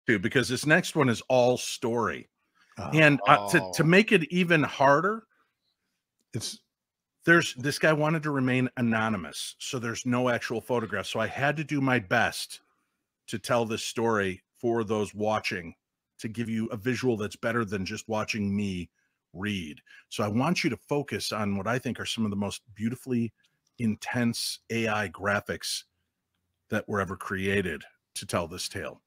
too, because this next one is all story. And to Oh. make it even harder, It's this guy wanted to remain anonymous, so there's no actual photograph. So I had to do my best to tell this story for those watching, to give you a visual that's better than just watching me read. So I want you to focus on what I think are some of the most beautifully intense AI graphics that were ever created to tell this tale.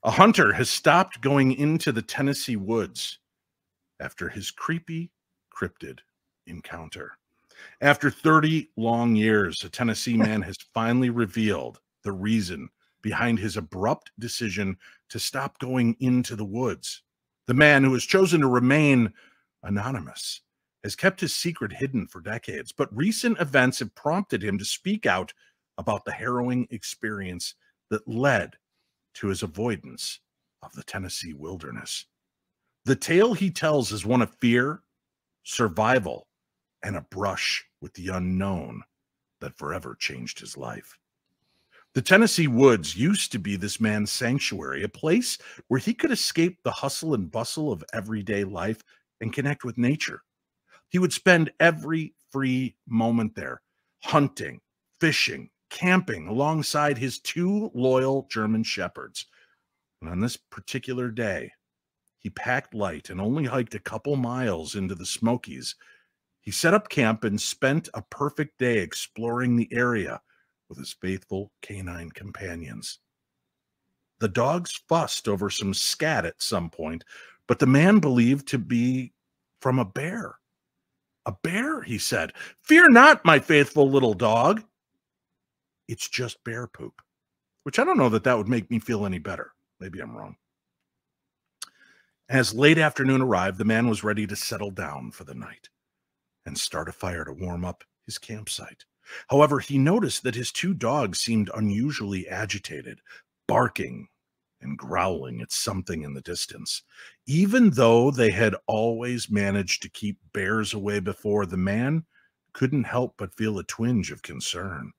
A hunter has stopped going into the Tennessee woods after his creepy cryptid encounter. After 30 long years, a Tennessee man has finally revealed the reason behind his abrupt decision to stop going into the woods. The man, who has chosen to remain anonymous, has kept his secret hidden for decades, but recent events have prompted him to speak out about the harrowing experience that led to his avoidance of the Tennessee wilderness. The tale he tells is one of fear, survival, and a brush with the unknown that forever changed his life. The Tennessee woods used to be this man's sanctuary, a place where he could escape the hustle and bustle of everyday life and connect with nature. He would spend every free moment there, hunting, fishing, camping alongside his 2 loyal German shepherds. And on this particular day, he packed light and only hiked a couple miles into the Smokies. He set up camp and spent a perfect day exploring the area with his faithful canine companions. The dogs fussed over some scat at some point, but the man believed to be from a bear. A bear, he said. "Fear not, my faithful little dog. It's just bear poop." Which I don't know that that would make me feel any better. Maybe I'm wrong. As late afternoon arrived, the man was ready to settle down for the night and start a fire to warm up his campsite. However, he noticed that his 2 dogs seemed unusually agitated, barking and growling at something in the distance. Even though they had always managed to keep bears away before, the man couldn't help but feel a twinge of concern.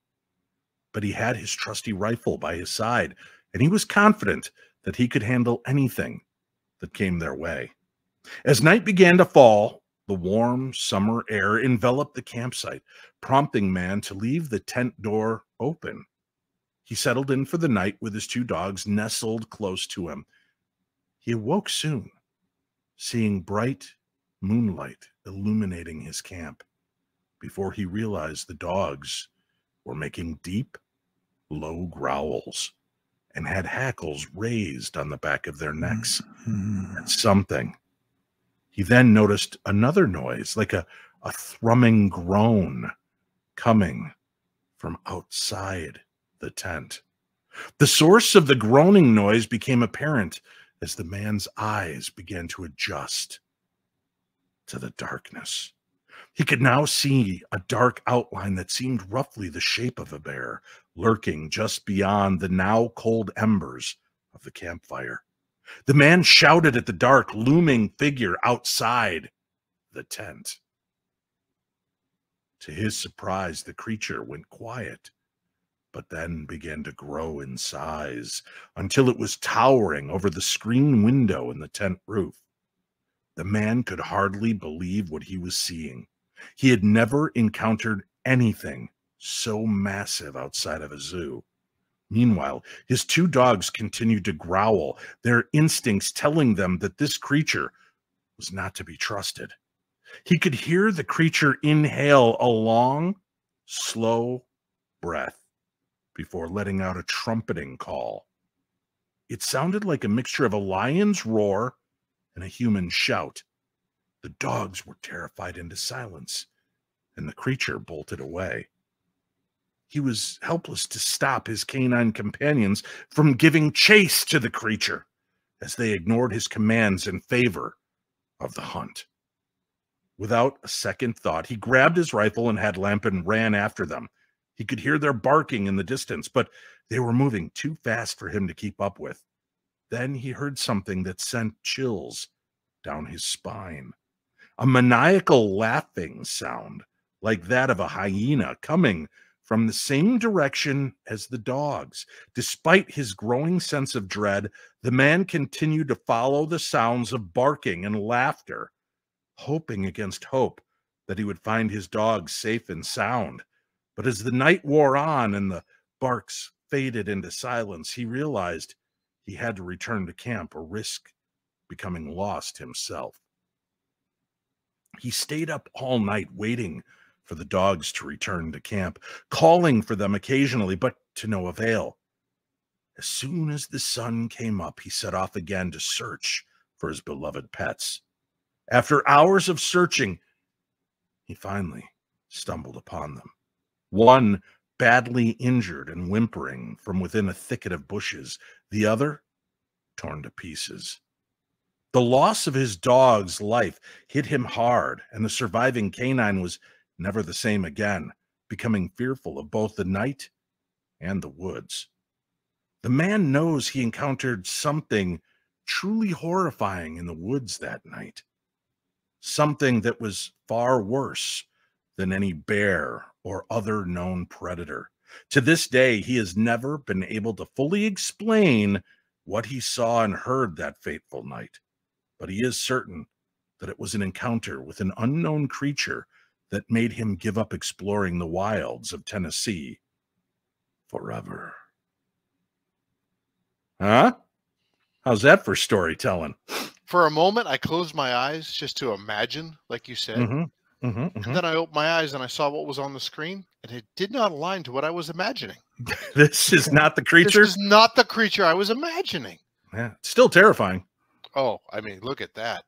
But he had his trusty rifle by his side, and he was confident that he could handle anything that came their way. As night began to fall, the warm summer air enveloped the campsite, prompting man to leave the tent door open. He settled in for the night with his 2 dogs nestled close to him. He awoke soon, seeing bright moonlight illuminating his camp, before he realized the dogs were making deep, low growls and had hackles raised on the back of their necks at something. He then noticed another noise, like a thrumming groan, coming from outside the tent. The source of the groaning noise became apparent as the man's eyes began to adjust to the darkness. He could now see a dark outline that seemed roughly the shape of a bear, lurking just beyond the now cold embers of the campfire. The man shouted at the dark, looming figure outside the tent. To his surprise, the creature went quiet, but then began to grow in size until it was towering over the screen window in the tent roof. The man could hardly believe what he was seeing. He had never encountered anything so massive outside of a zoo. Meanwhile, his 2 dogs continued to growl, their instincts telling them that this creature was not to be trusted. He could hear the creature inhale a long, slow breath before letting out a trumpeting call. It sounded like a mixture of a lion's roar and a human shout. The dogs were terrified into silence, and the creature bolted away. He was helpless to stop his canine companions from giving chase to the creature, as they ignored his commands in favor of the hunt. Without a second thought, he grabbed his rifle and headlamp and ran after them. He could hear their barking in the distance, but they were moving too fast for him to keep up with. Then he heard something that sent chills down his spine. A maniacal laughing sound, like that of a hyena, coming from the same direction as the dogs. Despite his growing sense of dread, the man continued to follow the sounds of barking and laughter, hoping against hope that he would find his dogs safe and sound. But as the night wore on and the barks faded into silence, he realized he had to return to camp or risk becoming lost himself. He stayed up all night waiting for the dogs to return to camp, calling for them occasionally, but to no avail. As soon as the sun came up, he set off again to search for his beloved pets. After hours of searching, he finally stumbled upon them. One badly injured and whimpering from within a thicket of bushes, the other torn to pieces. The loss of his dog's life hit him hard, and the surviving canine was never the same again, becoming fearful of both the night and the woods. The man knows he encountered something truly horrifying in the woods that night, something that was far worse than any bear or other known predator. To this day, he has never been able to fully explain what he saw and heard that fateful night, but he is certain that it was an encounter with an unknown creature that made him give up exploring the wilds of Tennessee forever. Huh? How's that for storytelling? For a moment, I closed my eyes just to imagine, like you said. And then I opened my eyes and I saw what was on the screen, and it did not align to what I was imagining. This is not the creature? This is not the creature I was imagining. Yeah, it's still terrifying. Oh, I mean, look at that.